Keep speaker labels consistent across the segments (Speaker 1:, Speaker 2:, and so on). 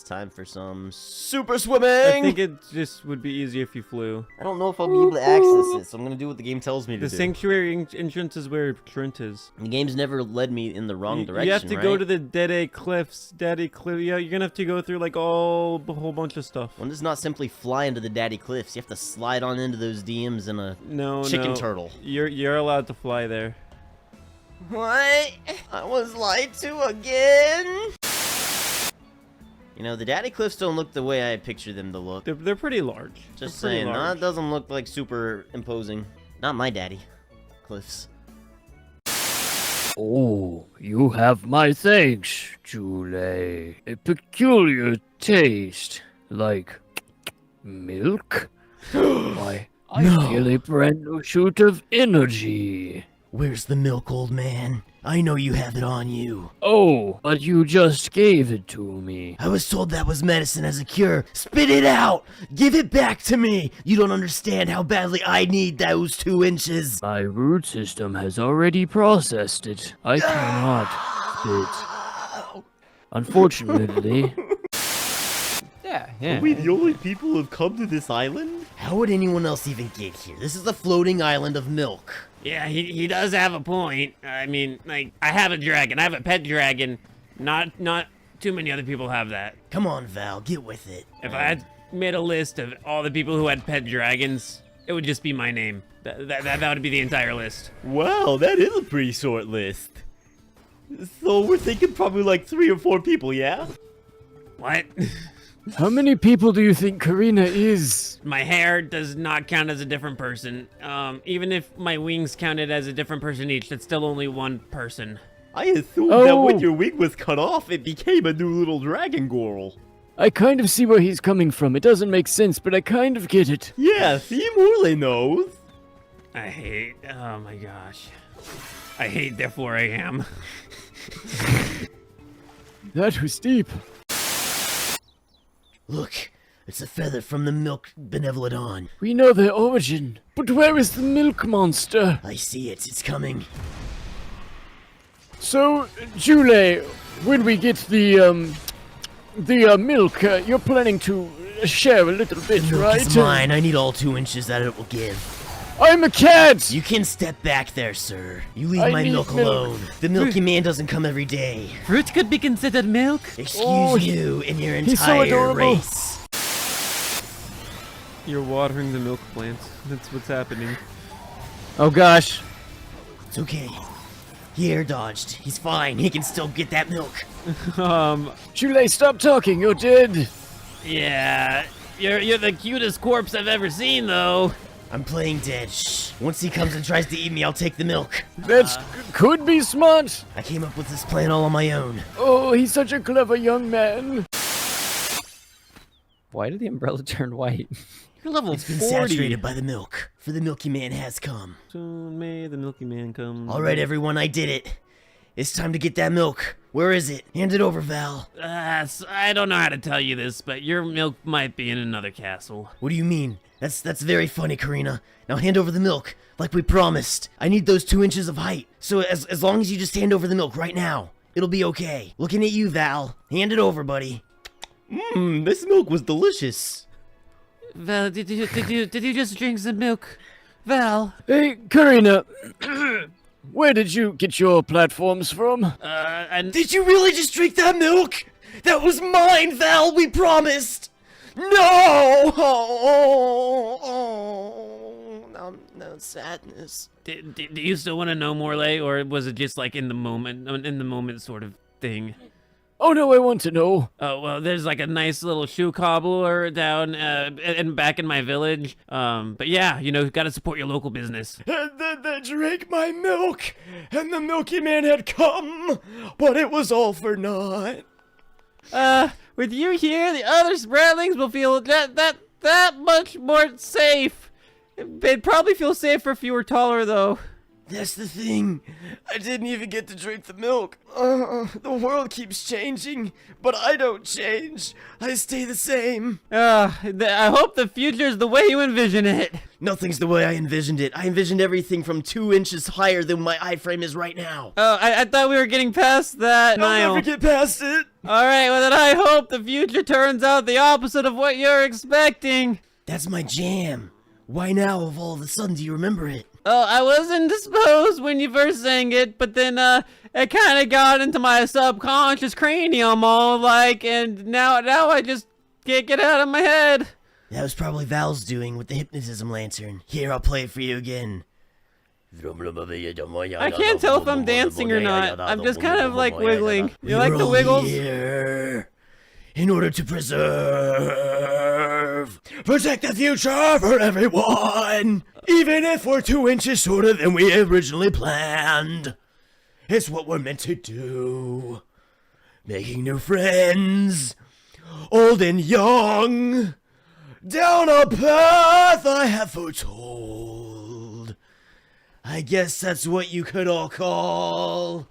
Speaker 1: time for some super swimming.
Speaker 2: I think it just would be easier if you flew.
Speaker 1: I don't know if I'll be able to access it, so I'm gonna do what the game tells me to
Speaker 2: The
Speaker 1: do.
Speaker 2: sanctuary entrance is where Trent is.
Speaker 1: The game's never led me in the wrong direction,
Speaker 2: You have to go
Speaker 1: right?
Speaker 2: to the Dede Cliffs. Daddy Cliff. Yeah, you're gonna have to go through like a whole bunch of stuff.
Speaker 1: One does not simply fly into the Daddy Cliffs. You have to slide on into those DMs in a
Speaker 2: No,
Speaker 1: chicken turtle.
Speaker 2: You're allowed to fly there.
Speaker 1: What? I was lied to again? You know, the Daddy Cliffs don't look the way I picture them to look.
Speaker 2: They're pretty large.
Speaker 1: Just
Speaker 2: They're pretty
Speaker 1: saying,
Speaker 2: large.
Speaker 1: that doesn't look like super imposing. Not my Daddy Cliffs.
Speaker 3: Oh, you have my thanks, Julie. A peculiar taste, like milk. Why, I feel a brand new shoot of energy.
Speaker 1: Where's the milk, old man? I know you have it on you.
Speaker 3: Oh, but you just gave it to me.
Speaker 1: I was told that was medicine as a cure. Spit it out! Give it back to me! You don't understand how badly I need those 2 inches.
Speaker 3: My root system has already processed it. I cannot spit. Unfortunately.
Speaker 2: Yeah.
Speaker 1: Are we the only people who've come to this island? How would anyone else even get here? This is a floating island of milk.
Speaker 2: Yeah, he does have a point. I mean, like, I have a dragon. I have a pet dragon. Not too many other people have that.
Speaker 1: Come on, Val, get with it.
Speaker 2: If I had made a list of all the people who had pet dragons, it would just be my name. That would be the entire list.
Speaker 1: Wow, that is a pretty short list. So we're thinking probably like 3 or 4 people, yeah?
Speaker 2: What?
Speaker 3: How many people do you think Karina is?
Speaker 2: My hair does not count as a different person. Even if my wings counted as a different person each, that's still only one person.
Speaker 1: I assumed that when
Speaker 3: Oh.
Speaker 1: your wing was cut off, it became a new little dragon girl.
Speaker 3: I kind of see where he's coming from. It doesn't make sense, but I kind of get it.
Speaker 1: Yeah, see, Morley knows.
Speaker 2: Oh my gosh. I hate Therefore I Am.
Speaker 3: That was deep.
Speaker 1: Look, it's a feather from the milk benevolent.
Speaker 3: We know their origin, but where is the milk monster?
Speaker 1: I see it, it's coming.
Speaker 3: So, Julie, when we get the milk, you're planning to share a little bit, right?
Speaker 1: It's mine, I need all 2 inches that it will give.
Speaker 3: I'm a cat!
Speaker 1: You can step back there, sir. You leave
Speaker 3: I
Speaker 1: my
Speaker 3: need
Speaker 1: milk
Speaker 3: milk.
Speaker 1: alone. The Milky Man doesn't come every day.
Speaker 2: Fruit could be considered milk.
Speaker 1: Excuse
Speaker 3: Oh,
Speaker 1: you and your
Speaker 3: he's so
Speaker 1: entire
Speaker 3: adorable.
Speaker 1: race.
Speaker 2: You're watering the milk plants. That's what's happening.
Speaker 3: Oh gosh.
Speaker 1: It's okay. He air dodged. He's fine. He can still get that milk.
Speaker 3: Julie, stop talking, you're dead.
Speaker 2: Yeah. You're the cutest corpse I've ever seen, though.
Speaker 1: I'm playing dead. Shh. Once he comes and tries to eat me, I'll take the milk.
Speaker 3: That could be smart.
Speaker 1: I came up with this plan all on my own.
Speaker 3: Oh, he's such a clever young man.
Speaker 4: Why did the umbrella turn white?
Speaker 2: You're level
Speaker 1: It's been
Speaker 2: 40.
Speaker 1: saturated by the milk, for the Milky Man has come.
Speaker 2: Soon may the Milky Man come.
Speaker 1: All right, everyone, I did it. It's time to get that milk. Where is it? Hand it over, Val.
Speaker 2: I don't know how to tell you this, but your milk might be in another castle.
Speaker 1: What do you mean? That's very funny, Karina. Now hand over the milk, like we promised. I need those 2 inches of height. So as long as you just hand over the milk right now, it'll be okay. Looking at you, Val. Hand it over, buddy. Mmm, this milk was delicious.
Speaker 2: Val, did you just drink some milk? Val?
Speaker 3: Hey, Karina. Where did you get your platforms from?
Speaker 2: And
Speaker 1: Did you really just drink that milk? That was mine, Val, we promised. No! No sadness.
Speaker 2: do you still want to know, Morley, or was it just like in the moment sort of thing?
Speaker 3: Oh no, I want to know.
Speaker 2: Oh, well, there's like a nice little shoe cobbler down and back in my village. But yeah, gotta support your local business.
Speaker 1: And then they drank my milk, and the Milky Man had come, but it was all for naught.
Speaker 2: With you here, the other Sproutlings will feel that much more safe. They'd probably feel safer if you were taller, though.
Speaker 1: That's the thing. I didn't even get to drink the milk. The world keeps changing, but I don't change. I stay the same.
Speaker 2: I hope the future is the way you envision it.
Speaker 1: Nothing's the way I envisioned it. I envisioned everything from 2 inches higher than my iframe is right now.
Speaker 2: Oh, I thought we were getting past that, Niall.
Speaker 1: I'll never get past it.
Speaker 2: Alright, well then I hope the future turns out the opposite of what you're expecting.
Speaker 1: That's my jam. Why now, of all of a sudden, do you remember it?
Speaker 2: Oh, I was indisposed when you first sang it, but then, it kind of got into my subconscious cranium all like, and now I just can't get it out of my head.
Speaker 1: That was probably Val's doing with the hypnotism lantern. Here, I'll play it for you again.
Speaker 2: I can't tell if I'm dancing or not. I'm just kind of like wiggling. You like the
Speaker 1: We're all
Speaker 2: wiggles?
Speaker 1: here in order to protect the future for everyone. Even if we're 2 inches shorter than we originally planned. It's what we're meant to do. Making new friends, old and young, down a path I have foretold. I guess that's what you could all call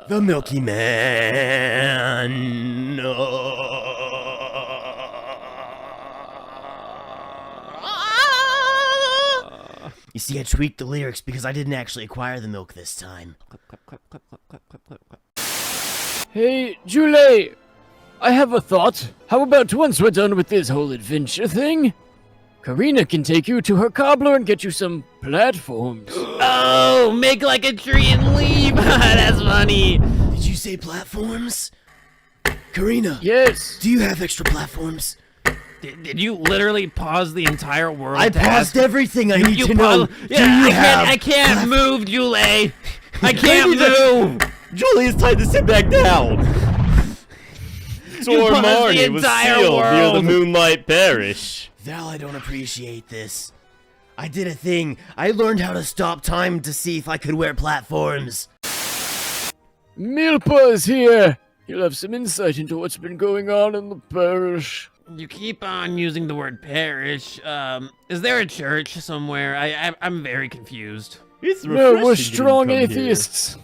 Speaker 1: the Milky Man. You see, I tweaked the lyrics because I didn't actually acquire the milk this time.
Speaker 3: Hey, Julie, I have a thought. How about once we're done with this whole adventure thing, Karina can take you to her cobbler and get you some platforms.
Speaker 2: Oh, make like a tree and leave. That's funny.
Speaker 1: Did you say platforms? Karina,
Speaker 3: Yes.
Speaker 1: do you have extra platforms?
Speaker 2: Did you literally pause the entire world?
Speaker 1: I
Speaker 2: to ask-
Speaker 1: paused everything I need to know.
Speaker 2: paused-
Speaker 1: Do
Speaker 2: Yeah,
Speaker 1: you have?
Speaker 2: I can't move, Julie. I can't move.
Speaker 4: Julie, it's time to sit back down. Tor
Speaker 2: paused the
Speaker 4: Marnie was
Speaker 2: entire
Speaker 4: sealed near the
Speaker 2: world.
Speaker 4: Moonlight Parish.
Speaker 1: Val, I don't appreciate this. I did a thing. I learned how to stop time to see if I could wear platforms.
Speaker 3: Milpa is here. He'll have some insight into what's been going on in the parish.
Speaker 2: You keep on using the word parish. Is there a church somewhere? I'm very confused.
Speaker 4: It's
Speaker 3: No, we're
Speaker 4: refreshing
Speaker 3: strong
Speaker 4: to come here.
Speaker 3: atheists.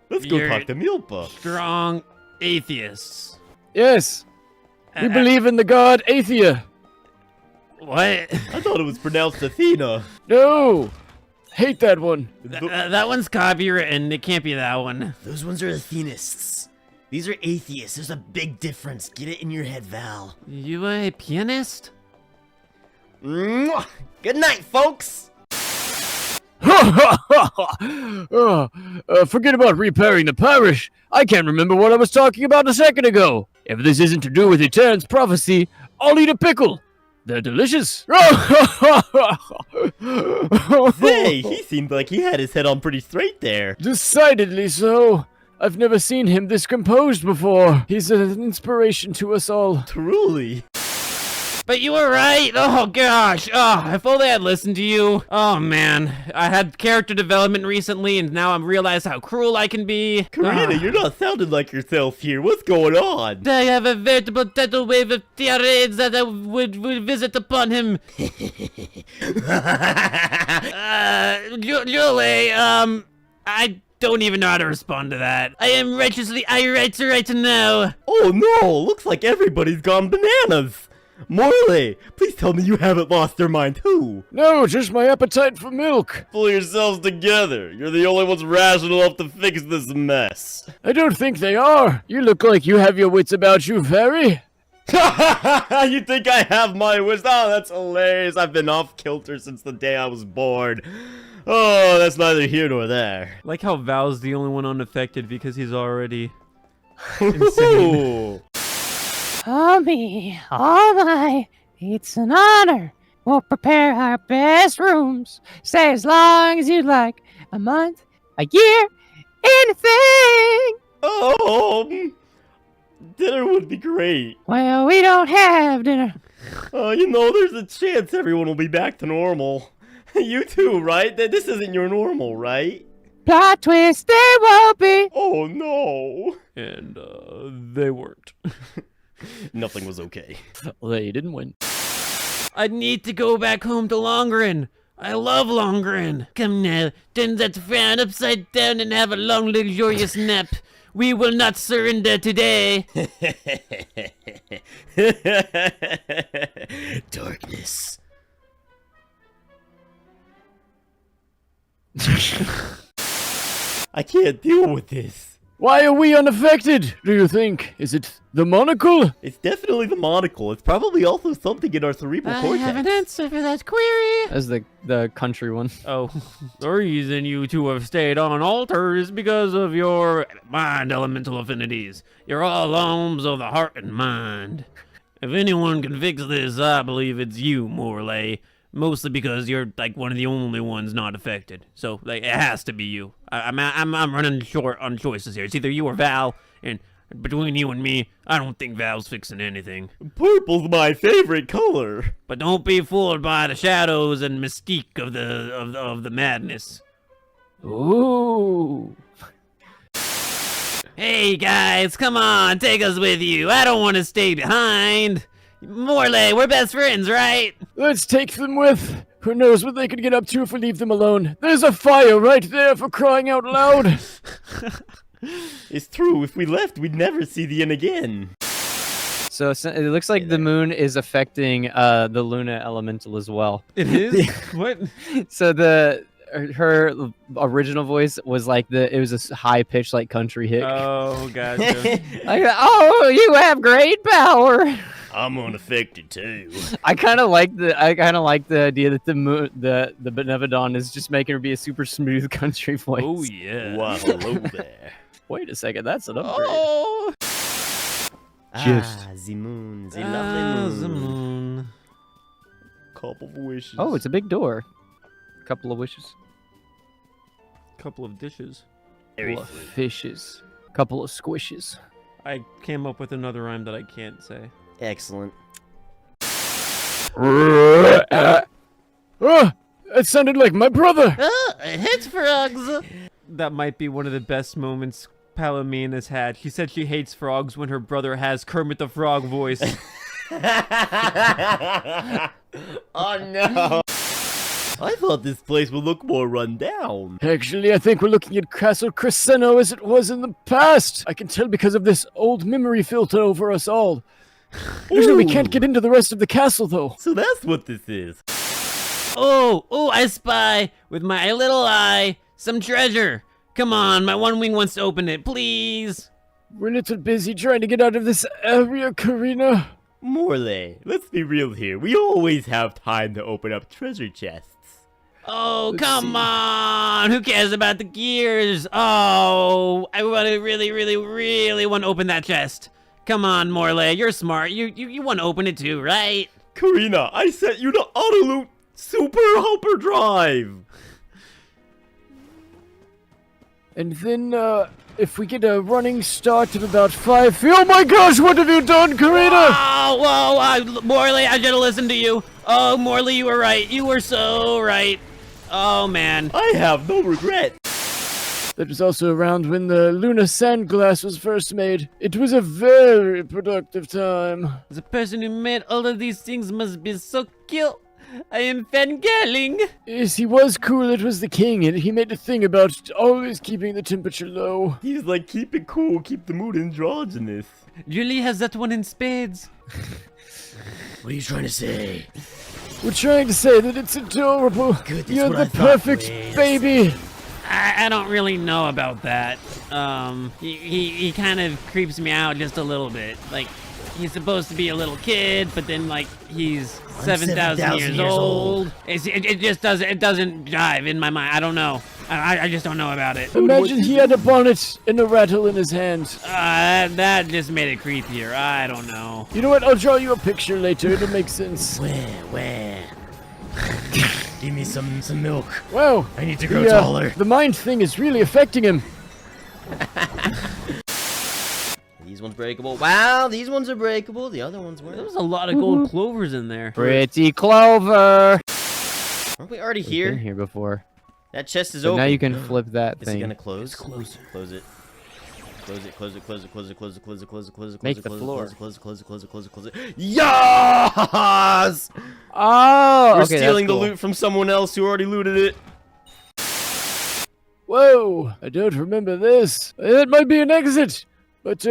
Speaker 4: Let's go
Speaker 2: You're-
Speaker 4: talk to Milpa.
Speaker 2: Strong atheists.
Speaker 3: Yes, we
Speaker 2: Uh,
Speaker 3: believe in the god Athea.
Speaker 2: What?
Speaker 4: I thought it was pronounced Athena.
Speaker 3: No, hate that one.
Speaker 2: That one's copywritten. It can't be that one.
Speaker 1: Those ones are Athenists. These are atheists. There's a big difference. Get it in your head, Val.
Speaker 2: You a pianist?
Speaker 1: Mwah! Good night, folks.
Speaker 3: Forget about repairing the parish. I can't remember what I was talking about a second ago. If this isn't to do with Etern's prophecy, I'll eat a pickle. They're delicious.
Speaker 4: Hey, he seemed like he had his head on pretty straight there.
Speaker 3: Decidedly so. I've never seen him this composed before. He's an inspiration to us all.
Speaker 4: Truly.
Speaker 2: But you were right. Oh gosh. Oh, if only I'd listened to you. Oh man, I had character development recently, and now I realize how cruel I can be.
Speaker 4: Karina,
Speaker 2: Ah.
Speaker 4: you're not sounding like yourself here. What's going on?
Speaker 2: I have a veritable tidal wave of tirades that I would visit upon him. Julie, I don't even know how to respond to that. I am righteously irate right now.
Speaker 4: Oh no, looks like everybody's gone bananas. Morley, please tell me you haven't lost your mind too.
Speaker 3: No, just my appetite for milk.
Speaker 4: Pull yourselves together. You're the only ones rational enough to fix this mess.
Speaker 3: I don't think they are. You look like you have your wits about you, Fairy.
Speaker 4: You think I have my wisdom? Oh, that's hilarious. I've been off kilter since the day I was born. Oh, that's neither here nor there.
Speaker 2: Like how Val's the only one unaffected because he's already
Speaker 4: Ooh.
Speaker 5: Oh me, oh my, it's an honor. We'll prepare our best rooms. Stay as long as you'd like. A month, a year, anything.
Speaker 4: Oh, dinner would be great.
Speaker 5: Well, we don't have dinner.
Speaker 4: You know, there's a chance everyone will be back to normal. You too, right? This isn't your normal, right?
Speaker 5: Plot twist, there won't be.
Speaker 4: Oh no.
Speaker 2: and they weren't.
Speaker 4: Nothing was okay.
Speaker 3: They didn't win.
Speaker 2: I need to go back home to Longren. I love Longren. Come now, turn that frown upside down and have a long, luxurious nap. We will not surrender today.
Speaker 1: Darkness.
Speaker 4: I can't deal with this.
Speaker 3: Why are we unaffected, do you think? Is it the monocle?
Speaker 4: It's definitely the monocle. It's probably also something in our cerebral
Speaker 2: I
Speaker 4: cortex.
Speaker 2: have an answer for that query.
Speaker 5: That's the country one.
Speaker 2: Oh, the reason you two have stayed on altar is because of your mind elemental affinities. You're all alms of the heart and mind. If anyone can fix this, I believe it's you, Morley. Mostly because you're like one of the only ones not affected. So like it has to be you. I'm running short on choices here. It's either you or Val, and between you and me, I don't think Val's fixing anything.
Speaker 4: Purple's my favorite color.
Speaker 2: But don't be fooled by the shadows and mystique of the madness.
Speaker 3: Ooh.
Speaker 2: Hey guys, come on, take us with you. I don't want to stay behind. Morley, we're best friends, right?
Speaker 3: Let's take them with. Who knows what they could get up to if we leave them alone? There's a fire right there for crying out loud.
Speaker 4: It's true. If we left, we'd never see the inn again.
Speaker 5: So it looks like the moon is affecting the Luna elemental as well.
Speaker 2: It is? What?
Speaker 5: So her original voice was like it was a high pitched like country hick.
Speaker 2: Oh, gotcha.
Speaker 5: Like, oh, you have great power.
Speaker 4: I'm unaffected too.
Speaker 5: I kind of like the idea that the Benevodon is just making her be a super smooth country voice.
Speaker 2: Oh, yeah.
Speaker 4: Wow, hello there.
Speaker 5: Wait a second, that's an upgrade.
Speaker 2: Oh,
Speaker 4: The moon, the lovely
Speaker 2: the
Speaker 4: moon.
Speaker 2: moon.
Speaker 4: Couple of wishes.
Speaker 5: Oh, it's a big door. Couple of wishes.
Speaker 2: Couple of dishes.
Speaker 5: Couple of fishes. Couple of squishes.
Speaker 2: I came up with another rhyme that I can't say.
Speaker 1: Excellent.
Speaker 3: That sounded like my brother.
Speaker 2: Hits frogs. That might be one of the best moments Palomina's had. She said she hates frogs when her brother has Kermit the Frog voice.
Speaker 4: Oh no! I thought this place would look more run down.
Speaker 3: Actually, I think we're looking at Castle Cresceno as it was in the past. I can tell because of this old memory filter over us all. Usually we can't get into the rest of the castle, though.
Speaker 4: So that's what this is.
Speaker 2: Oh, I spy with my little eye some treasure. Come on, my one wing wants to open it, please.
Speaker 3: We're a little busy trying to get out of this area, Karina.
Speaker 4: Morley, let's be real here. We always have time to open up treasure chests.
Speaker 2: Oh,
Speaker 3: Let's
Speaker 2: come
Speaker 3: see.
Speaker 2: on. Who cares about the gears? Oh, I want to really want to open that chest. Come on, Morley, you're smart. You want to open it too, right?
Speaker 4: Karina, I sent you to Autoloot Super Hyperdrive.
Speaker 3: And then, if we get a running start of about 5 feet. Oh my gosh, what have you done, Karina?
Speaker 2: Whoa, Morley, I should have listened to you. Oh, Morley, you were right. You were so right. Oh, man.
Speaker 4: I have no regret.
Speaker 3: That was also around when the Luna Sandglass was first made. It was a very productive time.
Speaker 2: The person who made all of these things must be so cute. I am fangirling.
Speaker 3: Yes, he was cool. It was the king, and he made a thing about always keeping the temperature low.
Speaker 4: He's like, keep it cool, keep the mood androgynous.
Speaker 2: Julie has that one in spades.
Speaker 1: What are you trying to say?
Speaker 3: We're trying to say that it's adorable.
Speaker 1: Good, that's
Speaker 3: You're
Speaker 1: what
Speaker 3: the
Speaker 1: I thought,
Speaker 3: perfect
Speaker 1: Blaze.
Speaker 3: baby.
Speaker 2: I don't really know about that. He kind of creeps me out just a little bit. Like, he's supposed to be a little kid, but then like he's 7,000 years old. It just doesn't jive in my mind. I don't know. I just don't know about it.
Speaker 3: Imagine he had a bonnet and a rattle in his hand.
Speaker 2: That just made it creepier. I don't know.
Speaker 3: You know what? I'll draw you a picture later. It'll make sense.
Speaker 1: Where? Give me some milk.
Speaker 3: Wow.
Speaker 1: I need to grow taller.
Speaker 3: The mind thing is really affecting him.
Speaker 1: These ones breakable. Wow, these ones are breakable. The other ones
Speaker 2: There
Speaker 1: weren't.
Speaker 2: was a lot of gold clovers in there.
Speaker 5: Pretty Clover.
Speaker 1: Aren't we already
Speaker 5: Been
Speaker 1: here?
Speaker 5: here before.
Speaker 1: That chest is
Speaker 5: So
Speaker 1: open.
Speaker 5: now you can flip that
Speaker 1: Is it
Speaker 5: thing.
Speaker 1: gonna close? Close it.
Speaker 4: Close it, close it, close it, close it, close it, close it, close it, close it,
Speaker 5: Make
Speaker 4: close it,
Speaker 5: the
Speaker 4: close it,
Speaker 5: floor.
Speaker 4: close it, close it, close it, close it, close it, close it. Yes!
Speaker 5: Oh,
Speaker 4: You're
Speaker 5: okay,
Speaker 4: stealing
Speaker 5: that's
Speaker 4: the
Speaker 5: cool.
Speaker 4: loot from someone else who already looted it.
Speaker 3: Whoa, I don't remember this. It might be an exit, but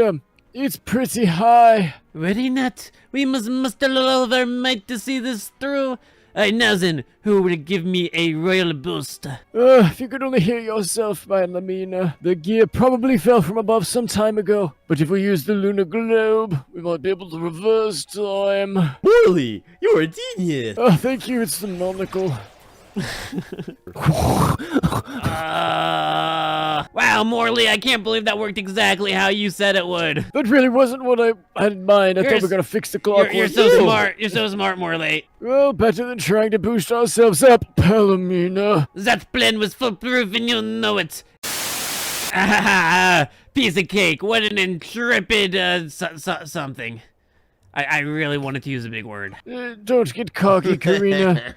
Speaker 3: it's pretty high.
Speaker 2: Ready, Nut? We must muster all of our might to see this through. Now then, who will give me a royal boost?
Speaker 3: If you could only hear yourself, my Lamina. The gear probably fell from above some time ago, but if we use the lunar globe, we might be able to reverse time.
Speaker 4: Morley, you're a genius.
Speaker 3: Oh, thank you, it's the monocle.
Speaker 2: Wow, Morley, I can't believe that worked exactly how you said it would.
Speaker 3: That really wasn't what I had in mind. I
Speaker 2: You're
Speaker 3: thought we were
Speaker 2: s-
Speaker 3: gonna fix the clock.
Speaker 2: You're so smart. You're so smart, Morley.
Speaker 3: Well, better than trying to boost ourselves up, Palomina.
Speaker 2: That plan was foolproof and you know it. Piece of cake. What an intrepid something. I really wanted to use a big word.
Speaker 3: Don't get cocky, Karina.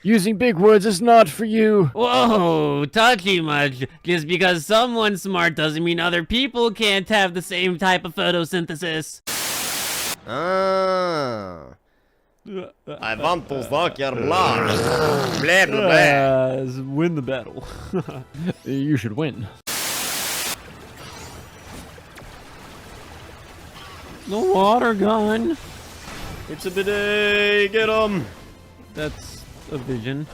Speaker 3: Using big words is not for you.
Speaker 2: Whoa, talk too much. Just because someone's smart doesn't mean other people can't have the same type of photosynthesis.
Speaker 4: Ah. I want to suck your blood. Blah, blah, blah.
Speaker 2: Win the battle.
Speaker 3: You should win.
Speaker 2: The water gun.
Speaker 4: It's a bidet. Get him.
Speaker 2: That's a vision.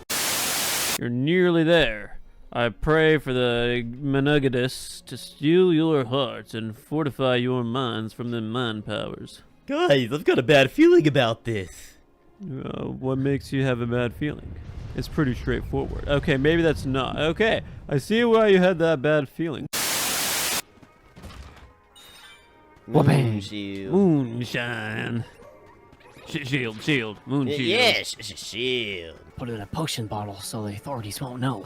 Speaker 2: You're nearly there. I pray for the Menegadus to steal your hearts and fortify your minds from the mind powers.
Speaker 4: Guys, I've got a bad feeling about this.
Speaker 2: What makes you have a bad feeling? It's pretty straightforward. Okay, maybe that's not. Okay, I see why you had that bad feeling.
Speaker 4: Moon shield.
Speaker 2: Moonshine. Shield. Moon shield.
Speaker 4: Yes, shield.
Speaker 5: Put it in a potion bottle so the authorities won't know.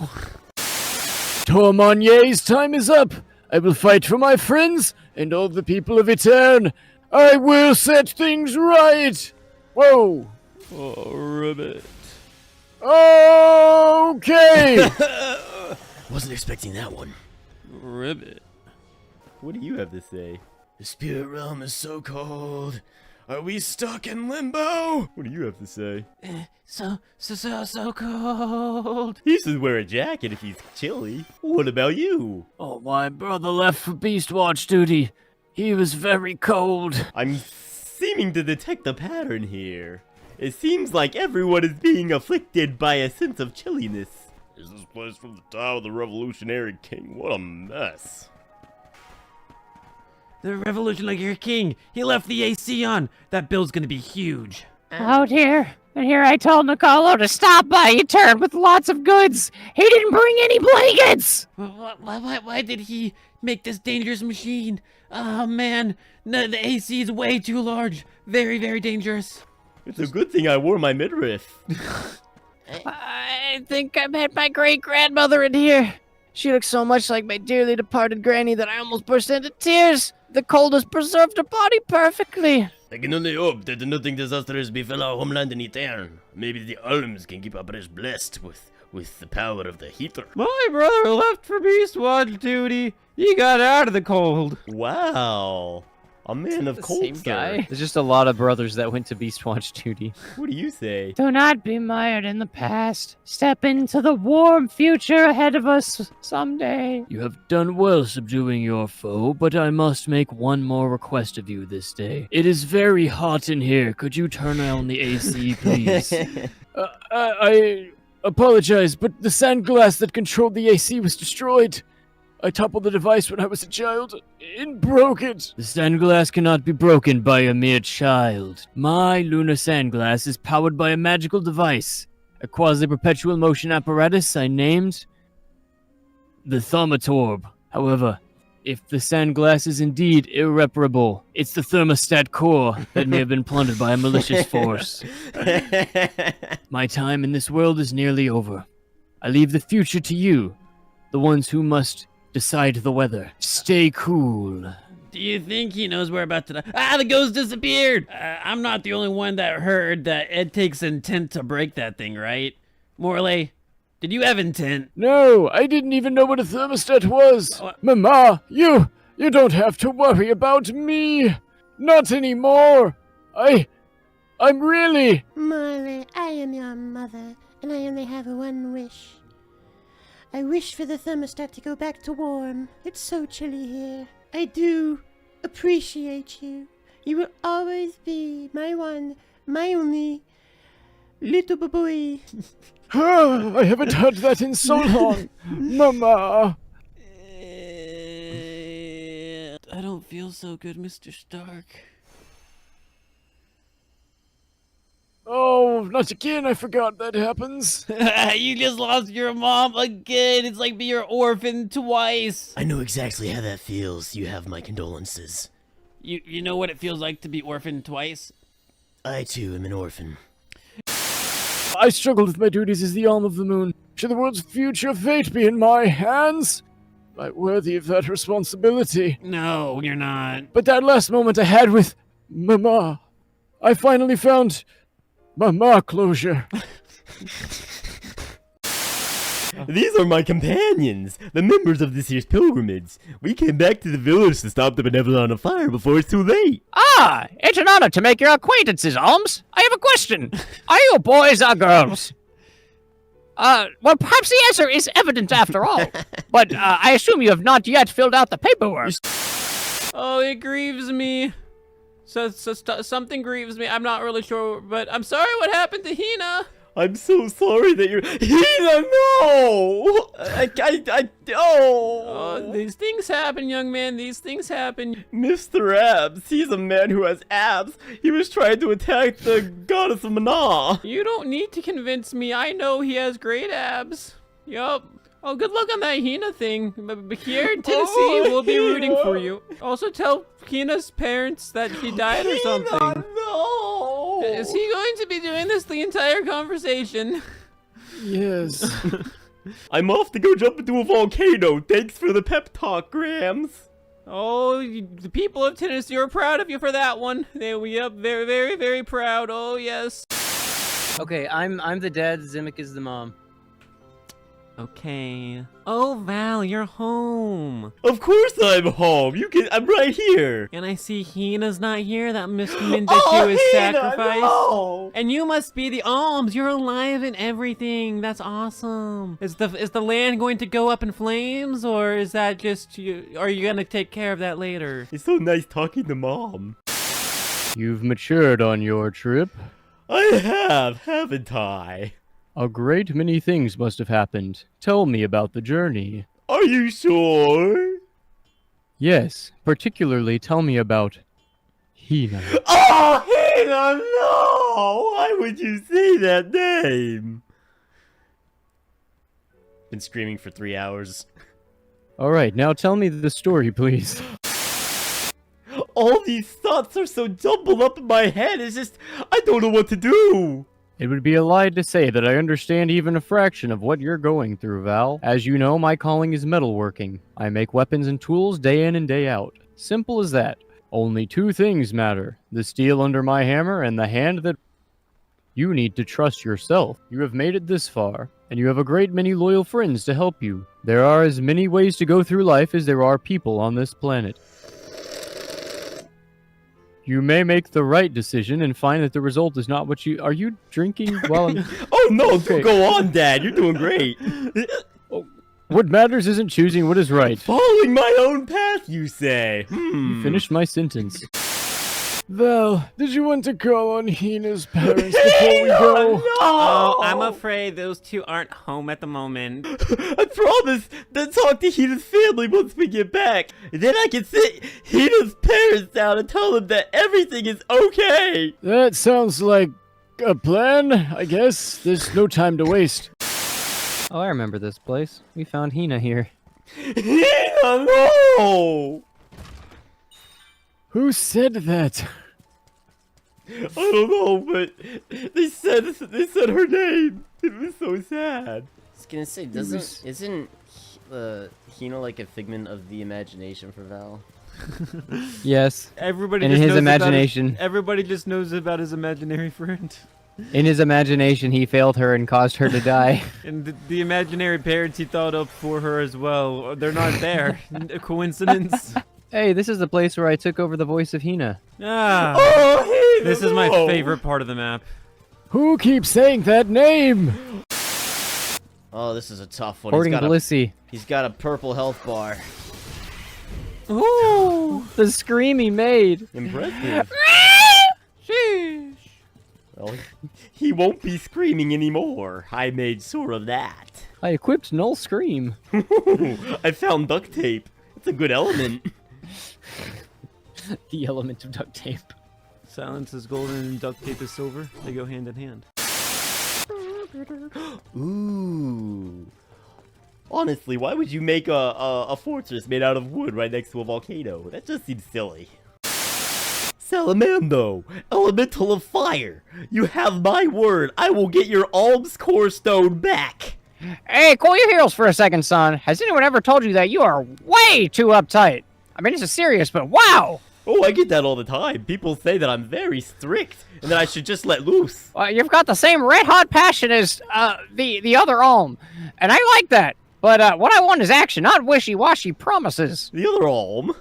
Speaker 3: Tormonier's time is up. I will fight for my friends and all the people of Etern. I will set things right. Whoa.
Speaker 2: Oh, ribbit.
Speaker 3: Okay.
Speaker 1: Wasn't expecting that one.
Speaker 2: Ribbit.
Speaker 4: What do you have to say?
Speaker 1: The spirit realm is so cold. Are we stuck in limbo?
Speaker 4: What do you have to say?
Speaker 2: So cold.
Speaker 4: He should wear a jacket if he's chilly. What about you?
Speaker 3: Oh, my brother left for Beast Watch duty. He was very cold.
Speaker 4: I'm seeming to detect a pattern here. It seems like everyone is being afflicted by a sense of chilliness. Is this place from the time of the Revolutionary King? What a mess.
Speaker 2: The Revolutionary King. He left the AC on. That bill's gonna be huge.
Speaker 5: Out here. And here I told Nicolo to stop by Etern with lots of goods. He didn't bring any blankets.
Speaker 2: Why did he make this dangerous machine? Oh man, no, the AC is way too large. Very, very dangerous.
Speaker 4: It's a good thing I wore my midriff.
Speaker 5: I think I met my great-grandmother in here. She looks so much like my dearly departed granny that I almost burst into tears. The cold has preserved her body perfectly.
Speaker 1: I can only hope that nothing disastrous befell our homeland in Etern. Maybe the Ulms can keep our British blessed with the power of the heater.
Speaker 2: My brother left for Beast Watch duty. He got out of the cold.
Speaker 4: Wow. A man of cold,
Speaker 5: Same
Speaker 4: sir.
Speaker 5: guy.
Speaker 6: There's just a lot of brothers that went to Beast Watch duty.
Speaker 4: What do you say?
Speaker 5: Do not be mired in the past. Step into the warm future ahead of us someday.
Speaker 3: You have done well subduing your foe, but I must make one more request of you this day. It is very hot in here. Could you turn on the AC, please? I apologize, but the sand glass that controlled the AC was destroyed. I toppled the device when I was a child and broke it. The sand glass cannot be broken by a mere child. My lunar sand glass is powered by a magical device, a quasi-perpetual motion apparatus I named the Thaumatorb. However, if the sand glass is indeed irreparable, it's the thermostat core that may have been plundered by a malicious force. My time in this world is nearly over. I leave the future to you, the ones who must decide the weather. Stay cool.
Speaker 2: Do you think he knows we're about to die? Ah, the ghost disappeared! I'm not the only one that heard that it takes intent to break that thing, right? Morley, did you have intent?
Speaker 3: No, I didn't even know what a thermostat was.
Speaker 2: What?
Speaker 3: Mama, you You don't have to worry about me. Not anymore. I'm really...
Speaker 7: Marley, I am your mother, and I only have one wish. I wish for the thermostat to go back to warm. It's so chilly here. I do appreciate you. You will always be my one, my only little boy.
Speaker 3: I haven't heard that in so long. Mama.
Speaker 2: I don't feel so good, Mr. Stark.
Speaker 3: Oh, not again. I forgot that happens.
Speaker 2: You just lost your mom again. It's like being orphaned twice.
Speaker 1: I know exactly how that feels. You have my condolences.
Speaker 2: You know what it feels like to be orphaned twice?
Speaker 1: I too am an orphan.
Speaker 3: I struggle with my duties as the arm of the moon. Should the world's future fate be in my hands? Am I worthy of that responsibility?
Speaker 2: No, you're not.
Speaker 3: But that last moment I had with Mama, I finally found Mama closure.
Speaker 4: These are my companions, the members of this year's pilgrimage. We came back to the village to stop the Benevolent on fire before it's too late.
Speaker 5: Ah, it's an honor to make your acquaintances, Holmes. I have a question. Are you boys or girls? Well, perhaps the answer is evident after all. But I assume you have not yet filled out the paperwork.
Speaker 2: Oh, it grieves me. Something grieves me. I'm not really sure, but I'm sorry what happened to Hina.
Speaker 4: I'm so sorry that you're... Hina, no!
Speaker 2: Oh, these things happen, young man. These things happen.
Speaker 4: Mr. Abs, he's a man who has abs. He was trying to attack the goddess of Mana.
Speaker 2: You don't need to convince me. I know he has great abs. Yup. Oh, good luck on that Hina thing. But here in Tennessee, we'll be rooting for you. Also, tell Hina's parents that she died or something.
Speaker 4: Hina, no!
Speaker 2: Is he going to be doing this the entire conversation?
Speaker 3: Yes.
Speaker 4: I'm off to go jump into a volcano. Thanks for the pep talk, Grams.
Speaker 2: Oh, the people of Tennessee are proud of you for that one. Yep, very, very, very proud. Oh, yes.
Speaker 6: Okay, I'm the dad. Zimic is the mom.
Speaker 2: Okay. Oh, Val, you're home.
Speaker 4: Of course I'm home. I'm right here.
Speaker 2: And I see Hina's not here. That must mean that she was sacrificed.
Speaker 4: No.
Speaker 2: And you must be the alms. You're alive and everything. That's awesome. Is the land going to go up in flames, or is that just you? Are you gonna take care of that later?
Speaker 4: It's so nice talking to Mom.
Speaker 3: You've matured on your trip.
Speaker 4: I have, haven't I?
Speaker 3: A great many things must have happened. Tell me about the journey.
Speaker 4: Are you sure?
Speaker 3: Yes, particularly tell me about Hina.
Speaker 4: Oh, Hina, no! Why would you say that name? Been screaming for 3 hours.
Speaker 3: Alright, now tell me the story, please.
Speaker 4: All these thoughts are so jumbled up in my head, it's just, I don't know what to do.
Speaker 3: It would be a lie to say that I understand even a fraction of what you're going through, Val. As you know, my calling is metalworking. I make weapons and tools day in and day out. Simple as that. Only two things matter. The steel under my hammer and the hand that... You need to trust yourself. You have made it this far, and you have a great many loyal friends to help you. There are as many ways to go through life as there are people on this planet. You may make the right decision and find that the result is not what you... Are you drinking while I'm...
Speaker 4: Oh no,
Speaker 3: Okay.
Speaker 4: go on, Dad. You're doing great.
Speaker 3: What matters isn't choosing what is right.
Speaker 4: Following my own path, you say?
Speaker 3: You finished my sentence. Val, did you want to call on Hina's parents before we go?
Speaker 2: Oh, I'm afraid those two aren't home at the moment.
Speaker 4: I promise to talk to Hina's family once we get back. And then I can sit Hina's parents down and tell them that everything is okay.
Speaker 3: That sounds like a plan, I guess. There's no time to waste.
Speaker 6: Oh, I remember this place. We found Hina here.
Speaker 4: Hina, no!
Speaker 3: Who said that?
Speaker 4: I don't know, but they said her name. It was so sad.
Speaker 1: I was gonna say, isn't Hina like a figment of the imagination for Val?
Speaker 6: Yes.
Speaker 2: Everybody
Speaker 6: In
Speaker 2: just
Speaker 6: his
Speaker 2: knows about
Speaker 6: imagination.
Speaker 2: everybody just knows about his imaginary friend.
Speaker 6: In his imagination, he failed her and caused her to die.
Speaker 2: And the imaginary parents he thought up for her as well. They're not there. A coincidence?
Speaker 6: Hey, this is the place where I took over the voice of Hina.
Speaker 2: Ah,
Speaker 4: Oh, hey,
Speaker 2: this is my
Speaker 4: no.
Speaker 2: favorite part of the map.
Speaker 3: Who keeps saying that name?
Speaker 1: Oh, this is a tough one.
Speaker 6: Hoarding Blissey.
Speaker 1: He's got a purple health bar.
Speaker 6: Ooh, the scream he made.
Speaker 4: Impressive.
Speaker 2: Sheesh.
Speaker 4: Well, he won't be screaming anymore. I made sure of that.
Speaker 6: I equipped Null Scream.
Speaker 4: I found duct tape. It's a good element.
Speaker 6: The element of duct tape.
Speaker 2: Silence is golden and duct tape is silver. They go hand in hand.
Speaker 4: Ooh. Honestly, why would you make a fortress made out of wood right next to a volcano? That just seems silly. Salamando, elemental of fire. You have my word. I will get your alms core stone back.
Speaker 5: Hey, cool your heels for a second, son. Has anyone ever told you that you are way too uptight? I mean, this is serious, but wow!
Speaker 4: Oh, I get that all the time. People say that I'm very strict and that I should just let loose.
Speaker 5: You've got the same red-hot passion as, the other Alm. And I like that. But, what I want is action, not wishy-washy promises.
Speaker 4: The other alm.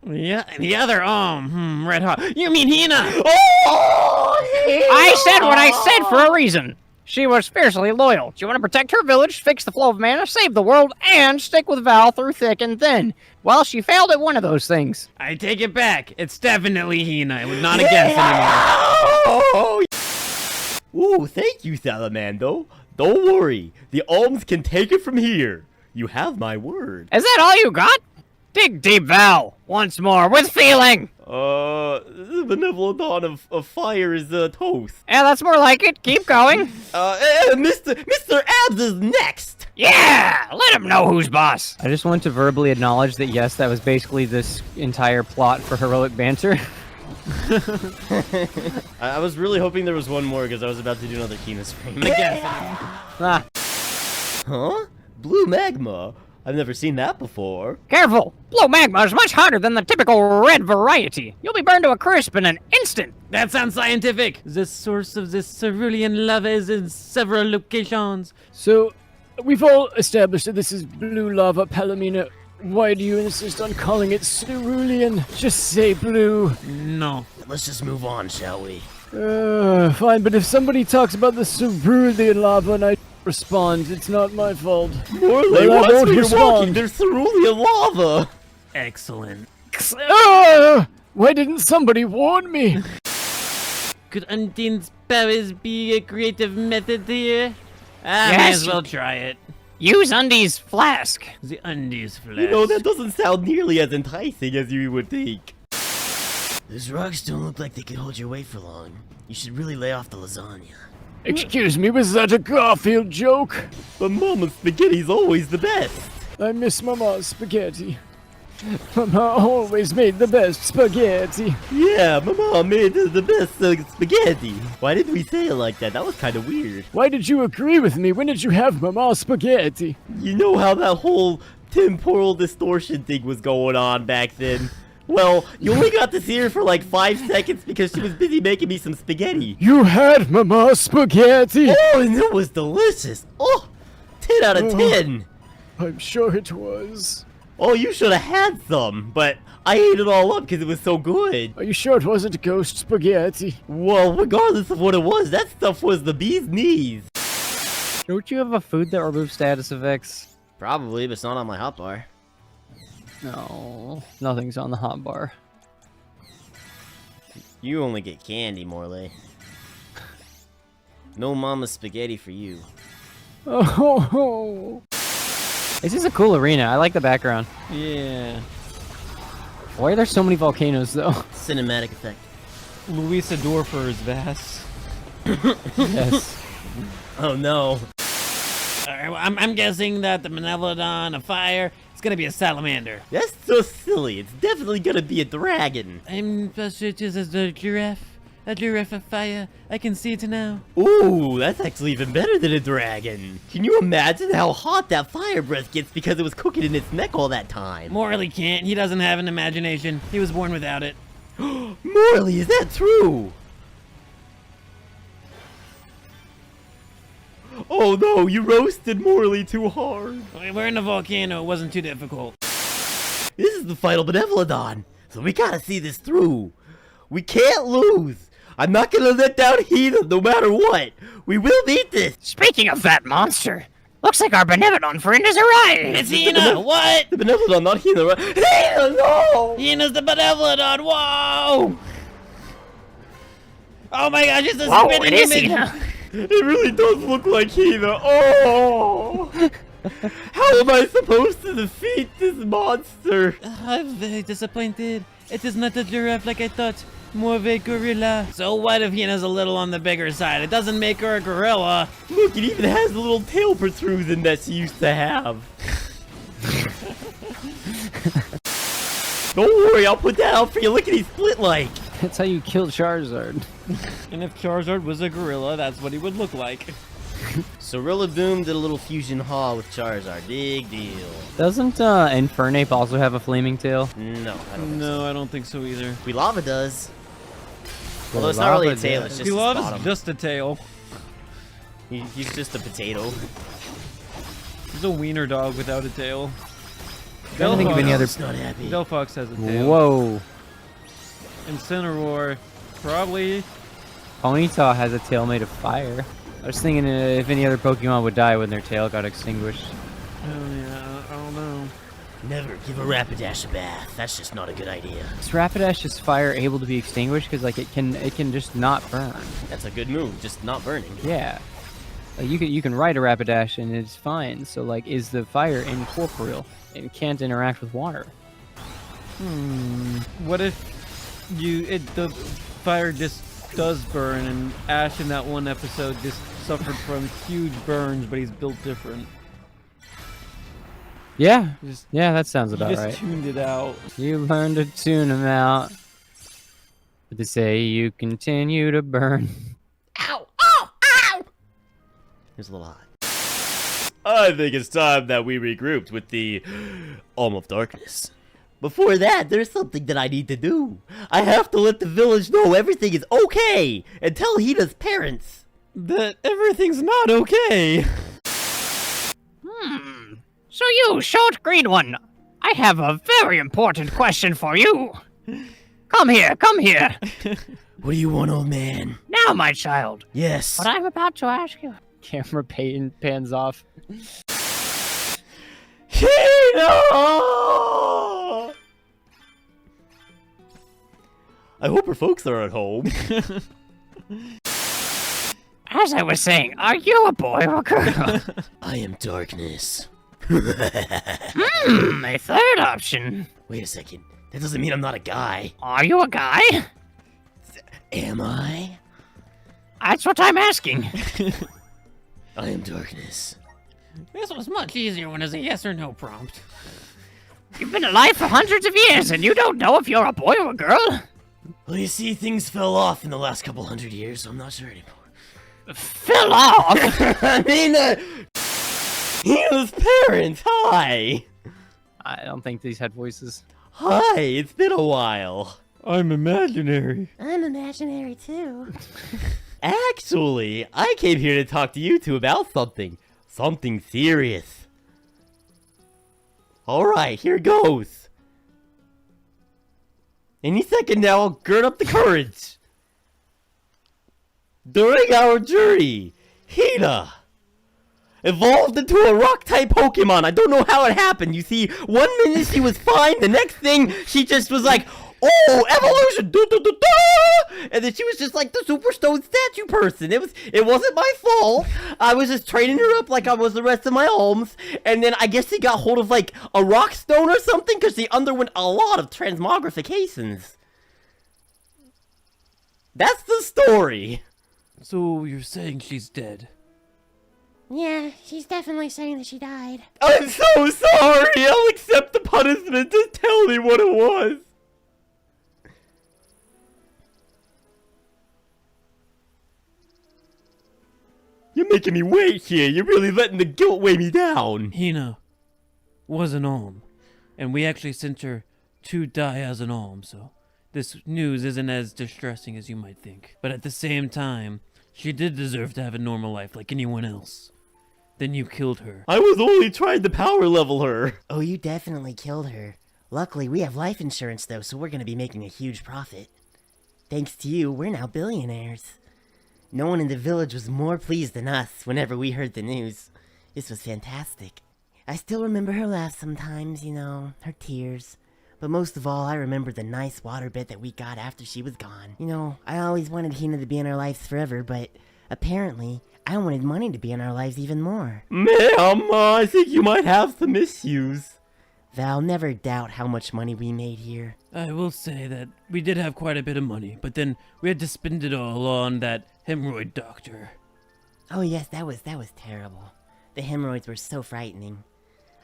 Speaker 2: Yeah, the other red hot. You mean Hina?
Speaker 5: I said what I said for a reason. She was fiercely loyal. She wanted to protect her village, fix the flow of mana, save the world, and stick with Val through thick and thin. Well, she failed at one of those things.
Speaker 2: I take it back. It's definitely Hina. It was not a guess anymore.
Speaker 4: Ooh, thank you, Salamando. Don't worry. The alms can take it from here. You have my word.
Speaker 5: Is that all you got? Dig deep, Val. Once more, with feeling.
Speaker 4: The benevolent dawn of fire is toast.
Speaker 5: Yeah, that's more like it. Keep going.
Speaker 4: Mr. Abs is next.
Speaker 5: Yeah, let him know who's boss.
Speaker 6: I just want to verbally acknowledge that yes, that was basically this entire plot for heroic banter.
Speaker 1: I was really hoping there was one more because I was about to do another Kina scream.
Speaker 6: Ah,
Speaker 4: Huh? Blue magma? I've never seen that before.
Speaker 5: Careful. Blue magma is much hotter than the typical red variety. You'll be burned to a crisp in an instant.
Speaker 2: That sounds scientific. The source of this cerulean lava is in several locations.
Speaker 3: So, we've all established that this is blue lava, Palomina. Why do you insist on calling it cerulean? Just say blue.
Speaker 2: No.
Speaker 1: Let's just move on, shall we?
Speaker 3: Fine, but if somebody talks about the cerulean lava and I respond, it's not my fault.
Speaker 4: Morley,
Speaker 3: Well, I
Speaker 4: watch
Speaker 3: won't
Speaker 4: where you're
Speaker 3: respond.
Speaker 4: walking. There's cerulean lava.
Speaker 2: Excellent.
Speaker 3: Why didn't somebody warn me?
Speaker 2: Could Undine's powers be a creative method here? I may
Speaker 5: Yes,
Speaker 2: as well try it.
Speaker 5: Use Undi's flask.
Speaker 2: The Undies flash.
Speaker 4: You know, that doesn't sound nearly as enticing as you would think.
Speaker 1: Those rocks don't look like they could hold your weight for long. You should really lay off the lasagna.
Speaker 3: Excuse me, was that a Garfield joke?
Speaker 4: But Mama Spaghetti's always the best.
Speaker 3: I miss Mama's spaghetti. Mama always made the best spaghetti.
Speaker 4: Yeah, Mama made the best spaghetti. Why did we say it like that? That was kind of weird.
Speaker 3: Why did you agree with me? When did you have Mama's spaghetti?
Speaker 4: You know how that whole temporal distortion thing was going on back then? Well, you only got to see her for like 5 seconds because she was busy making me some spaghetti.
Speaker 3: You had Mama's spaghetti!
Speaker 4: Oh, and it was delicious. Oh, 10 out of 10.
Speaker 3: I'm sure it was.
Speaker 4: Oh, you should have had some, but I ate it all up because it was so good.
Speaker 3: Are you sure it wasn't ghost spaghetti?
Speaker 4: Well, regardless of what it was, that stuff was the bee's knees.
Speaker 6: don't you have a food that removes status effects?
Speaker 1: Probably, but it's not on my hotbar.
Speaker 6: No, nothing's on the hotbar.
Speaker 1: You only get candy, Morley. No mama spaghetti for you.
Speaker 3: Oh,
Speaker 6: This is a cool arena. I like the background.
Speaker 2: Yeah.
Speaker 6: Why are there so many volcanoes, though?
Speaker 1: Cinematic effect.
Speaker 2: Louisa Dorfer's vest.
Speaker 6: Yes.
Speaker 1: Oh no.
Speaker 2: I'm guessing that the Benevolodon of Fire is gonna be a salamander.
Speaker 4: That's so silly. It's definitely gonna be a dragon.
Speaker 2: I'm frustrated as a giraffe. A giraffe of fire. I can see it now.
Speaker 4: Ooh, that's actually even better than a dragon. Can you imagine how hot that fire breath gets because it was cooking in its neck all that time?
Speaker 2: Morley can't. He doesn't have an imagination. He was born without it.
Speaker 4: Morley, is that true? Oh no, you roasted Morley too hard.
Speaker 2: We're in a volcano. It wasn't too difficult.
Speaker 4: This is the final Benevolodon, so we gotta see this through. We can't lose. I'm not gonna let down Hina no matter what. We will beat this.
Speaker 5: Speaking of that monster, looks like our Benevolon friend has arrived.
Speaker 2: It's Hina! What?
Speaker 4: The Benevolodon, not Hina, right? Hina, no!
Speaker 2: Hina's the Benevolodon! Whoa! Oh my gosh, it's a
Speaker 5: Whoa,
Speaker 2: spinning
Speaker 5: it is
Speaker 2: image!
Speaker 5: Hina.
Speaker 4: It really does look like Hina. Oh! How am I supposed to defeat this monster?
Speaker 2: I'm very disappointed. It is not a giraffe like I thought. More of a gorilla. So what if Hina's a little on the bigger side? It doesn't make her a gorilla.
Speaker 4: Look, it even has the little tail protrusion that she used to have. Don't worry, I'll put that out for you. Look at his split like.
Speaker 6: That's how you kill Charizard.
Speaker 2: And if Charizard was a gorilla, that's what he would look like.
Speaker 4: So Rillaboom did a little fusion haul with Charizard. Big deal.
Speaker 6: Doesn't Infernape also have a flaming tail?
Speaker 4: No, I don't think
Speaker 2: No, I don't think so either.
Speaker 4: so. Quilava does. Although it's not really a tail, it's just his
Speaker 2: Pilava's
Speaker 4: bottom.
Speaker 2: just a tail.
Speaker 4: He's just a potato.
Speaker 2: He's a wiener dog without a tail.
Speaker 6: I don't think of any other.
Speaker 1: It's not happy.
Speaker 2: Delphox has a tail.
Speaker 6: Whoa.
Speaker 2: Incineroar, probably.
Speaker 6: Ponyta has a tail made of fire. I was thinking if any other Pokemon would die when their tail got extinguished.
Speaker 2: Oh yeah, I don't know.
Speaker 1: Never give a Rapidash a bath. That's just not a good idea.
Speaker 6: Is Rapidash's fire able to be extinguished? Because like it can just not burn.
Speaker 4: That's a good move, just not burning.
Speaker 6: Yeah. Like you can ride a Rapidash and it's fine. So like, is the fire incorporeal and can't interact with water?
Speaker 2: What if the fire just does burn and Ash in that one episode just suffered from huge burns, but he's built different.
Speaker 6: Yeah.
Speaker 2: Just
Speaker 6: Yeah, that sounds
Speaker 2: he
Speaker 6: about
Speaker 2: just
Speaker 6: right.
Speaker 2: tuned it out.
Speaker 6: You learned to tune them out. But to say you continue to burn.
Speaker 4: Here's a little hot. I think it's time that we regrouped with the Alm of Darkness. Before that, there's something that I need to do. I have to let the village know everything is okay and tell Hina's parents.
Speaker 2: That everything's not okay.
Speaker 5: So you, short green one, I have a very important question for you. Come here, come here.
Speaker 1: What do you want, old man?
Speaker 5: Now, my child,
Speaker 1: Yes.
Speaker 5: what I'm about to ask you.
Speaker 6: Camera pans off.
Speaker 4: Hina! I hope her folks are at home.
Speaker 5: As I was saying, are you a boy or a girl?
Speaker 1: I am darkness.
Speaker 5: A third option.
Speaker 1: Wait a second. That doesn't mean I'm not a guy.
Speaker 5: Are you a guy?
Speaker 1: Am I?
Speaker 5: That's what I'm asking.
Speaker 1: I am darkness.
Speaker 2: This was much easier when it's a yes or no prompt.
Speaker 5: You've been alive for hundreds of years and you don't know if you're a boy or a girl?
Speaker 1: Well, you see, things fell off in the last couple hundred years, so I'm not sure anymore.
Speaker 5: Fell off?
Speaker 4: I mean, Hina's parents, hi!
Speaker 6: I don't think these had voices.
Speaker 4: Hi, it's been a while.
Speaker 2: I'm imaginary.
Speaker 7: I'm imaginary too.
Speaker 4: Actually, I came here to talk to you two about something. Something serious. Alright, here goes. Any second now, I'll gird up the courage. During our journey, Hina evolved into a rock-type Pokemon. I don't know how it happened. You see, one minute she was fine, the next thing she just was like, oh, evolution, and then she was just like the Super Stone statue person. It wasn't my fault. I was just training her up like I was the rest of my alms, and then I guess she got hold of like a rock stone or something because she underwent a lot of transmogrifications. That's the story.
Speaker 2: So you're saying she's dead?
Speaker 7: Yeah, she's definitely saying that she died.
Speaker 4: I'm so sorry. I'll accept the punishment. Just tell me what it was. You're making me wait here. You're really letting the guilt weigh me down.
Speaker 2: Hina was an Alm, and we actually sent her to die as an Alm, so this news isn't as distressing as you might think. But at the same time, she did deserve to have a normal life like anyone else. Then you killed her.
Speaker 4: I was only trying to power level her.
Speaker 7: Oh, you definitely killed her. Luckily, we have life insurance, though, so we're gonna be making a huge profit. Thanks to you, we're now billionaires. No one in the village was more pleased than us whenever we heard the news. This was fantastic. I still remember her laugh sometimes, you know, her tears. But most of all, I remember the nice waterbed that we got after she was gone. You know, I always wanted Hina to be in our lives forever, but apparently, I wanted money to be in our lives even more.
Speaker 4: Ma'am, I think you might have some issues.
Speaker 7: Val, never doubt how much money we made here.
Speaker 2: I will say that we did have quite a bit of money, but then we had to spend it all on that hemorrhoid doctor.
Speaker 7: Oh yes, that was terrible. The hemorrhoids were so frightening.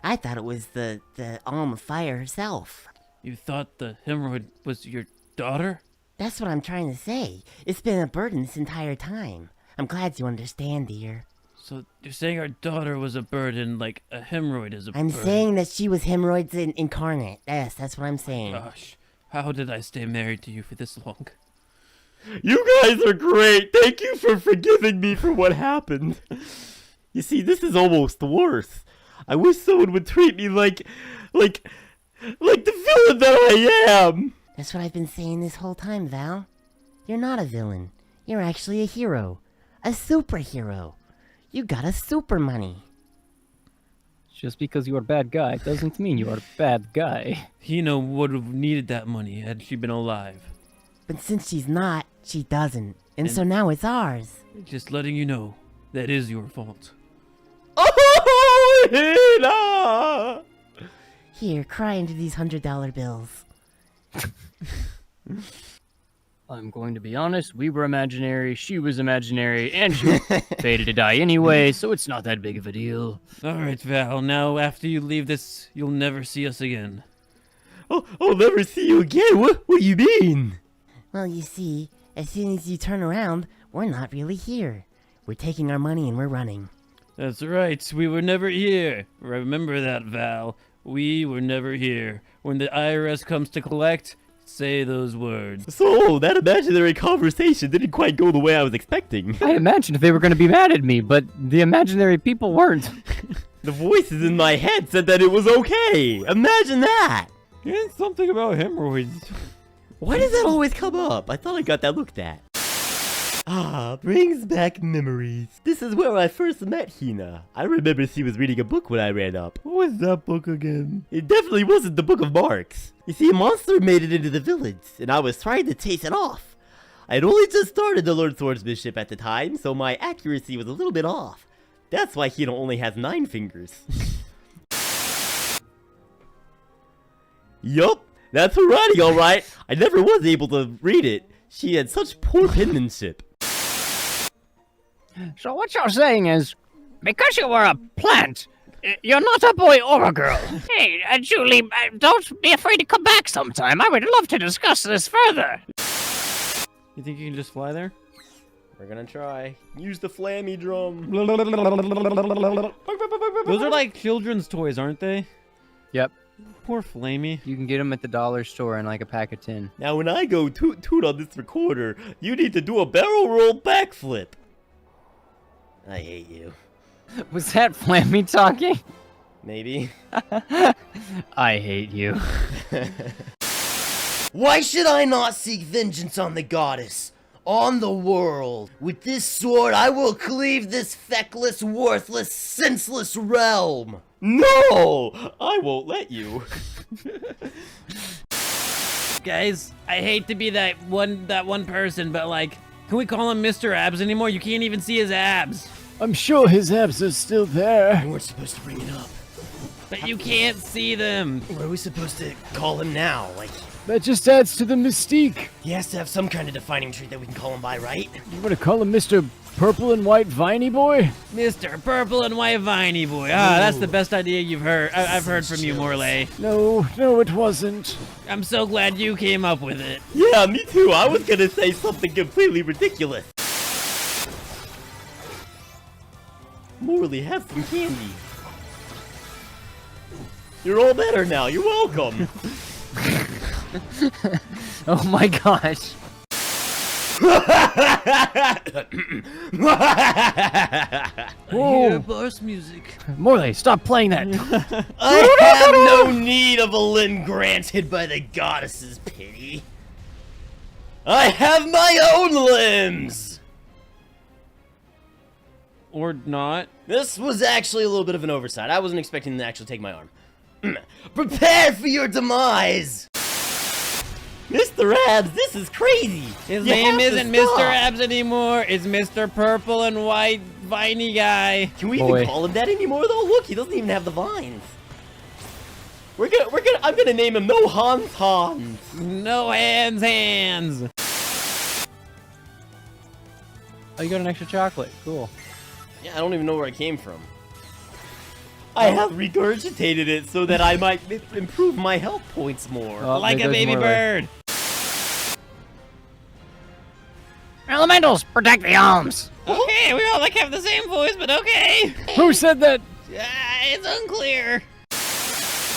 Speaker 7: I thought it was the Alma Fire herself.
Speaker 2: You thought the hemorrhoid was your daughter?
Speaker 7: That's what I'm trying to say. It's been a burden this entire time. I'm glad you understand, dear.
Speaker 2: So you're saying our daughter was a burden like a hemorrhoid is a
Speaker 7: I'm
Speaker 2: burden?
Speaker 7: saying that she was hemorrhoids incarnate. Yes, that's what I'm saying.
Speaker 2: Gosh, how did I stay married to you for this long?
Speaker 4: You guys are great. Thank you for forgiving me for what happened. You see, this is almost worse. I wish someone would treat me like the villain that I am.
Speaker 7: That's what I've been saying this whole time, Val. You're not a villain. You're actually a hero. A superhero. You got a super money.
Speaker 6: Just because you are a bad guy doesn't mean you are a bad guy.
Speaker 2: Hina would have needed that money had she been alive.
Speaker 7: But since she's not, she doesn't. And so now it's ours.
Speaker 2: Just letting you know, that is your fault.
Speaker 4: Oh, Hina!
Speaker 7: Here, cry into these $100 bills.
Speaker 3: I'm going to be honest, we were imaginary, she was imaginary, and she fated to die anyway, so it's not that big of a deal.
Speaker 2: Alright, Val, now after you leave this, you'll never see us again.
Speaker 4: Oh, I'll never see you again. What do you mean?
Speaker 7: Well, you see, as soon as you turn around, we're not really here. We're taking our money and we're running.
Speaker 2: That's right, we were never here. Remember that, Val. We were never here. When the IRS comes to collect, say those words.
Speaker 4: So, that imaginary conversation didn't quite go the way I was expecting.
Speaker 6: I imagined they were going to be mad at me, but the imaginary people weren't.
Speaker 4: The voices in my head said that it was okay. Imagine that.
Speaker 2: And something about hemorrhoids.
Speaker 4: Why does that always come up? I thought I got that looked at. Ah, brings back memories. This is where I first met Hina. I remember she was reading a book when I ran up. What was that book again? It definitely wasn't the Book of Marks. You see, a monster made it into the village, and I was trying to chase it off. I had only just started to learn swordsmanship at the time, so my accuracy was a little bit off. That's why Hina only has 9 fingers. Yup, that's her writing alright. I never was able to read it. She had such poor penmanship.
Speaker 5: So what you're saying is, because you were a plant, you're not a boy or a girl. Hey, Julie, don't be afraid to come back sometime. I would love to discuss this further.
Speaker 2: You think you can just fly there?
Speaker 4: We're gonna try. Use the flammy drum.
Speaker 2: Those are like children's toys, aren't they?
Speaker 6: Yep.
Speaker 2: Poor Flamey.
Speaker 6: You can get them at the dollar store in like a pack of 10.
Speaker 4: Now when I go toot toot on this recorder, you need to do a barrel roll backflip. I hate you.
Speaker 6: Was that Flammy talking?
Speaker 4: Maybe.
Speaker 6: I hate you.
Speaker 1: Why should I not seek vengeance on the goddess? On the world. With this sword, I will cleave this feckless, worthless, senseless realm.
Speaker 4: No! I won't let you.
Speaker 2: Guys, I hate to be that one person, but like, can we call him Mr. Abs anymore? You can't even see his abs.
Speaker 3: I'm sure his abs are still there.
Speaker 1: We weren't supposed to bring it up.
Speaker 2: But you can't see them.
Speaker 1: What are we supposed to call him now? Like,
Speaker 3: That just adds to the mystique.
Speaker 1: he has to have some kind of defining trait that we can call him by, right?
Speaker 3: You want to call him Mr. Purple and White Viney Boy?
Speaker 2: Mr. Purple and White Viney Boy. Ah, that's the best idea you've heard. I've heard from you, Morley.
Speaker 3: No, it wasn't.
Speaker 2: I'm so glad you came up with it.
Speaker 4: Yeah, me too. I was gonna say something completely ridiculous. Morley, have some candy. You're all better now. You're welcome.
Speaker 6: Oh my gosh.
Speaker 3: Whoa.
Speaker 2: Yeah, gross music.
Speaker 6: Morley, stop playing that.
Speaker 1: I have no need of a limb granted by the goddess's pity. I have my own limbs!
Speaker 2: Or not.
Speaker 1: This was actually a little bit of an oversight. I wasn't expecting them to actually take my arm. Prepare for your demise!
Speaker 4: Mr. Abs, this is crazy.
Speaker 2: His
Speaker 4: You
Speaker 2: name
Speaker 4: have to
Speaker 2: isn't Mr.
Speaker 4: stop.
Speaker 2: Abs anymore. It's Mr. Purple and White Viney Guy.
Speaker 4: Can we
Speaker 6: Boy.
Speaker 4: even call him that anymore though? Look, he doesn't even have the vines. I'm gonna name him No Hans Hans.
Speaker 2: No hands.
Speaker 6: Oh, you got an extra chocolate. Cool.
Speaker 1: Yeah, I don't even know where it came from.
Speaker 4: I have regurgitated it so that I might improve my health points more.
Speaker 6: Oh,
Speaker 2: Like
Speaker 6: there
Speaker 2: a
Speaker 6: goes
Speaker 2: baby
Speaker 6: Morley.
Speaker 2: bird.
Speaker 5: Elementals, protect the alms.
Speaker 2: Okay, we all like have the same voice, but okay.
Speaker 6: Who said that?
Speaker 2: It's unclear.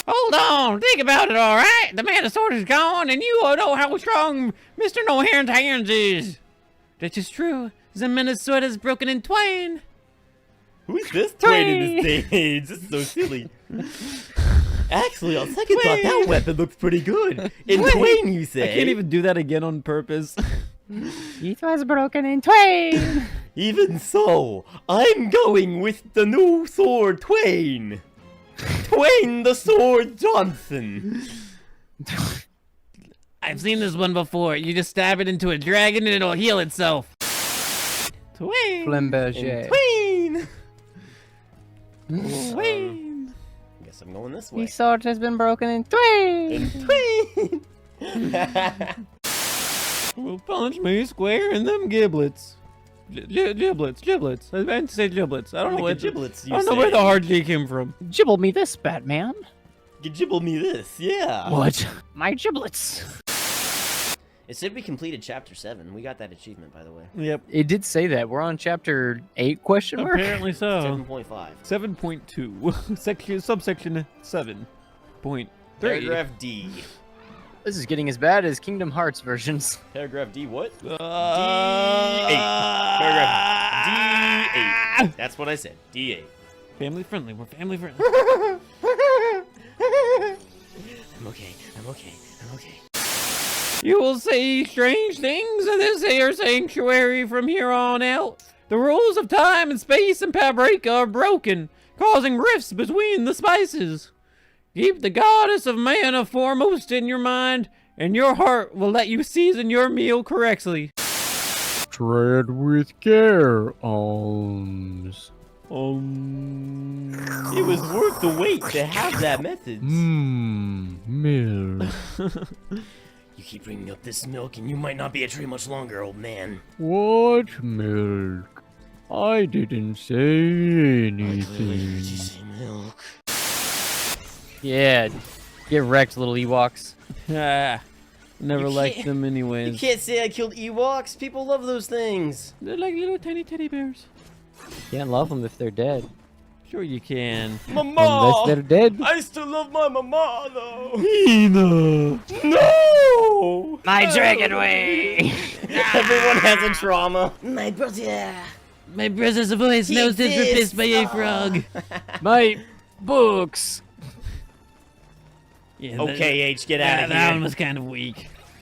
Speaker 2: Hold on, think about it, all right? The man of sword is gone, and you all know how strong Mr. No Hands is. That is true. The man of sword is broken in twain.
Speaker 4: Who's this twin in this day and age? This is so silly. Actually, on second thought, that weapon looks pretty good. In twain, you say?
Speaker 2: I can't even do that again on purpose.
Speaker 5: It was broken in twain.
Speaker 4: Even so, I'm going with the new sword, Twain. Twain the Sword Johnson.
Speaker 2: I've seen this one before. You just stab it into a dragon and it'll heal itself. Twain.
Speaker 6: Flamberger.
Speaker 4: Twain.
Speaker 2: Twain.
Speaker 1: I guess I'm going this
Speaker 5: The
Speaker 1: way.
Speaker 5: sword has been broken in twain.
Speaker 4: Twain.
Speaker 2: Well, punch me square in them giblets. Giblets. I meant to say giblets. I don't know
Speaker 4: Like
Speaker 2: what
Speaker 4: the giblets,
Speaker 2: I
Speaker 4: you
Speaker 2: don't know where the
Speaker 4: say.
Speaker 2: hard G came from.
Speaker 5: Gibble me this, Batman.
Speaker 4: You gibble me this, yeah.
Speaker 6: What?
Speaker 5: My giblets.
Speaker 1: It said we completed chapter 7. We got that achievement, by the way.
Speaker 2: Yep.
Speaker 6: It did say that. We're on chapter 8 question mark?
Speaker 2: Apparently so.
Speaker 1: 7.5.
Speaker 2: 7.2. Subsection 7.3.
Speaker 1: Paragraph D.
Speaker 6: This is getting as bad as Kingdom Hearts versions.
Speaker 1: Paragraph D what?
Speaker 2: D8.
Speaker 1: Paragraph D8. That's what I said. D8.
Speaker 2: Family friendly. We're family friendly.
Speaker 1: I'm okay. I'm okay. I'm okay.
Speaker 2: You will see strange things in this here sanctuary from here on out. The rules of time and space and paprika are broken, causing rifts between the spices. Keep the goddess of mana foremost in your mind, and your heart will let you season your meal correctly.
Speaker 3: Tread with care, alms.
Speaker 4: It was worth the wait to have that message.
Speaker 3: Milk.
Speaker 1: You keep bringing up this milk, and you might not be a tree much longer, old man.
Speaker 3: What milk? I didn't say anything.
Speaker 1: say milk?
Speaker 6: Yeah. Get wrecked, little Ewoks.
Speaker 2: Never
Speaker 1: You
Speaker 2: liked
Speaker 1: can't-
Speaker 2: them
Speaker 1: You
Speaker 2: anyways.
Speaker 1: can't say I killed Ewoks. People love those things.
Speaker 2: They're like little tiny teddy bears.
Speaker 6: Can't love them if they're dead.
Speaker 2: Sure you can.
Speaker 6: Unless
Speaker 4: Mama!
Speaker 6: they're dead.
Speaker 4: I still love my mama though.
Speaker 2: Hina.
Speaker 4: No!
Speaker 5: My dragon way.
Speaker 1: Everyone has a trauma. My brother.
Speaker 2: My brother's voice knows it's replaced by a frog.
Speaker 6: My books.
Speaker 2: Yeah,
Speaker 4: Okay, H, get out of
Speaker 2: that one
Speaker 4: here.
Speaker 2: was kind of weak.